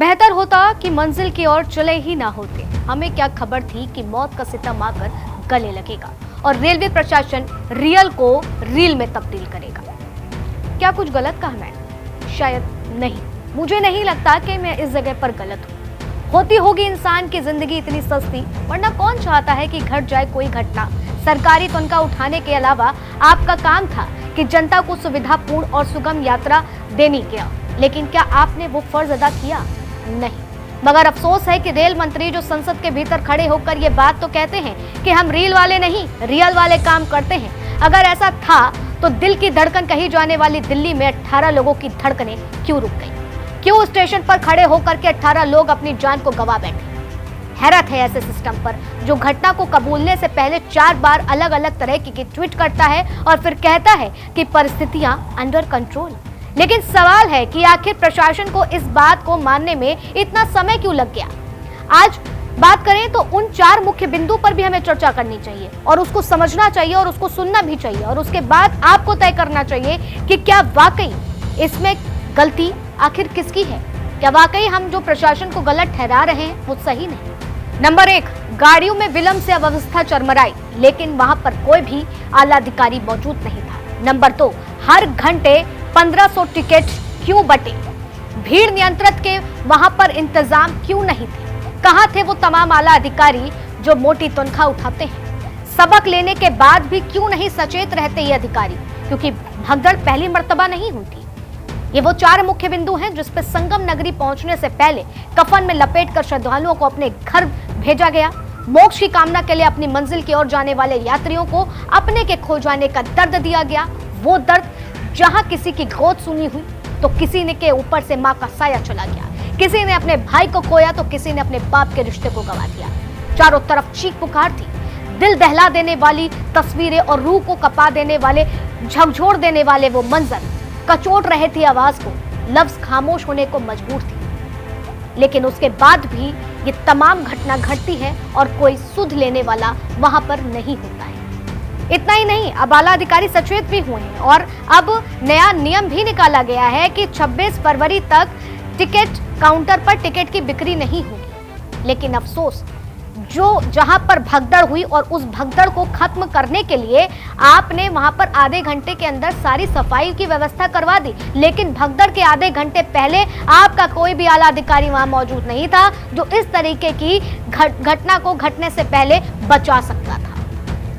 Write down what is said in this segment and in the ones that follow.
बेहतर होता कि मंजिल की ओर चले ही ना होते। हमें क्या खबर थी कि मौत का सितम आकर गले लगेगा और रेलवे प्रशासन रियल को रील में तब्दील करेगा। क्या कुछ गलत कहा मैंने? शायद नहीं। मुझे नहीं लगता कि मैं इस जगह पर गलत हूँ। होती होगी इंसान की जिंदगी इतनी सस्ती, वरना कौन चाहता है कि घट जाए कोई घटना। सरकारी तनख्वाह उठाने के अलावा आपका काम था कि जनता को सुविधापूर्ण और सुगम यात्रा देनी क्या, लेकिन क्या आपने वो फर्ज अदा किया? नहीं। मगर अफसोस है कि रेल मंत्री जो संसद के भीतर खड़े होकर ये बात तो कहते हैं कि हम रील वाले नहीं, रियल वाले काम करते हैं। अगर ऐसा था तो दिल की धड़कन कही जाने वाली दिल्ली में 18 लोगों की धड़कनें क्यों रुक गई? क्यों स्टेशन पर खड़े होकर के 18 लोग अपनी जान को गंवा बैठे? हैरत है ऐसे सिस्टम पर जो घटना को कबूलने से पहले 4 बार अलग अलग तरह की ट्वीट करता है और फिर कहता है कि परिस्थितियां अंडर कंट्रोल। लेकिन सवाल है कि आखिर प्रशासन को इस बात को मानने में इतना समय क्यों लग गया? आज बात करें तो उन 4 मुख्य बिंदु पर भी हमें चर्चा करनी चाहिए और उसको समझना चाहिए और उसको सुनना भी चाहिए, और उसके बाद आपको तय करना चाहिए कि क्या वाकई इसमें गलती आखिर किसकी है। क्या वाकई हम जो प्रशासन को गलत ठहरा रहे हैं वो सही नहीं? नंबर 1, गाड़ियों में विलंब से अव्यवस्था चरमराई, लेकिन वहां पर कोई भी आला अधिकारी मौजूद नहीं था। नंबर 2, हर घंटे 1500 टिकट क्यों बटे? भीड़ नियंत्रण के वहां पर इंतजाम क्यों नहीं थे? कहां थे वो तमाम आला अधिकारी जो मोटी तनख्वाह उठाते हैं? सबक लेने के बाद भी क्यों नहीं सचेत रहते ये अधिकारी? क्योंकि भगदड़ पहली मर्तबा नहीं होती। ये वो 4 मुख्य बिंदु हैं जिस पर संगम नगरी पहुंचने से पहले कफन में लपेटकर श्रद्धालुओं को अपने घर भेजा गया। मोक्ष की कामना के लिए अपनी मंजिल की ओर जाने वाले यात्रियों को अपने के खो जाने का दर्द दिया गया। वो दर्द जहां किसी की गोद सुनी हुई तो किसी ने के ऊपर से मां का साया चला गया, किसी ने अपने भाई को खोया तो किसी ने अपने बाप के रिश्ते को गंवा दिया। चारों तरफ चीख पुकार थी, दिल दहला देने वाली तस्वीरें और रूह को कपा देने वाले, झकझोर देने वाले वो मंजर कचोट रहे थे आवाज को। लफ्ज खामोश होने को मजबूर थी। लेकिन उसके बाद भी ये तमाम घटना घटती है और कोई सुध लेने वाला वहां पर नहीं होता है। इतना ही नहीं, अब आला अधिकारी सचेत भी हुए हैं और अब नया नियम भी निकाला गया है कि 26 फरवरी तक टिकट काउंटर पर टिकट की बिक्री नहीं होगी। लेकिन अफसोस, जो जहां पर भगदड़ हुई और उस भगदड़ को खत्म करने के लिए आपने वहां पर आधे घंटे के अंदर सारी सफाई की व्यवस्था करवा दी, लेकिन भगदड़ के आधे घंटे पहले आपका कोई भी आला अधिकारी वहां मौजूद नहीं था जो इस तरीके की घटना को घटने से पहले बचा सकता था।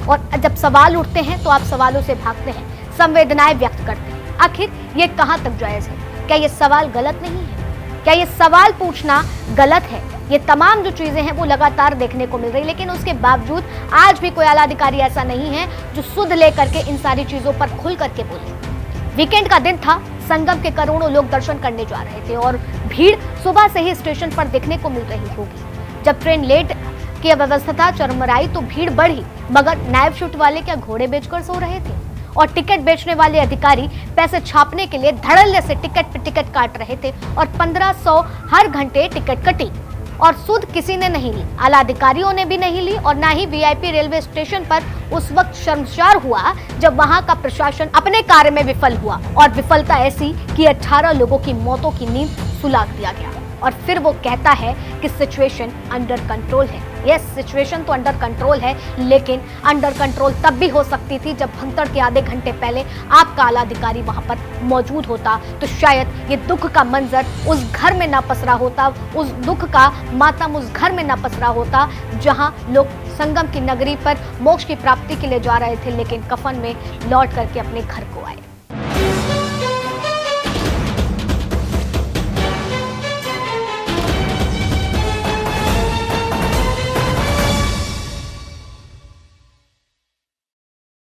और जब सवाल उठते हैं तो आप सवालों से भागते हैं, संवेदनाएं व्यक्त करते हैं। आखिर ये कहां तक जायज है? क्या ये सवाल गलत नहीं है? क्या ये सवाल पूछना गलत है? ये तमाम जो चीजें हैं वो लगातार देखने को मिल रही, लेकिन उसके बावजूद आज भी कोई आला अधिकारी ऐसा नहीं है जो सुध लेकर के इन सारी चीजों पर खुल करके बोले। वीकेंड का दिन था, संगम के करोड़ों लोग दर्शन करने जा रहे थे और भीड़ सुबह से ही स्टेशन पर देखने को मिल रही होगी। जब ट्रेन लेट की अव्यवस्था चरमराई तो भीड़ बढ़ी, मगर नाइट शिफ्ट वाले क्या घोड़े बेचकर सो रहे थे? और टिकट बेचने वाले अधिकारी पैसे छापने के लिए धड़ल्ले से टिकट पे टिकट काट रहे थे और 1500 हर घंटे टिकट कटी और सुध किसी ने नहीं ली। आला अधिकारियों ने भी नहीं ली और ना ही वीआईपी रेलवे स्टेशन पर उस वक्त शर्मसार हुआ जब वहां का प्रशासन अपने कार्य में विफल हुआ, और विफलता ऐसी कि 18 लोगों की मौतों की नींद सुला दिया गया। और फिर वो कहता है कि सिचुएशन अंडर कंट्रोल है। यस, सिचुएशन तो अंडर कंट्रोल है, लेकिन अंडर कंट्रोल तब भी हो सकती थी जब भगदड़ के आधे घंटे पहले आपका आला अधिकारी वहां पर मौजूद होता, तो शायद ये दुख का मंजर उस घर में ना पसरा होता, उस दुख का मातम उस घर में ना पसरा होता जहां लोग संगम की नगरी पर मोक्ष की प्राप्ति के लिए जा रहे थे, लेकिन कफन में लौट करके अपने घर को आए।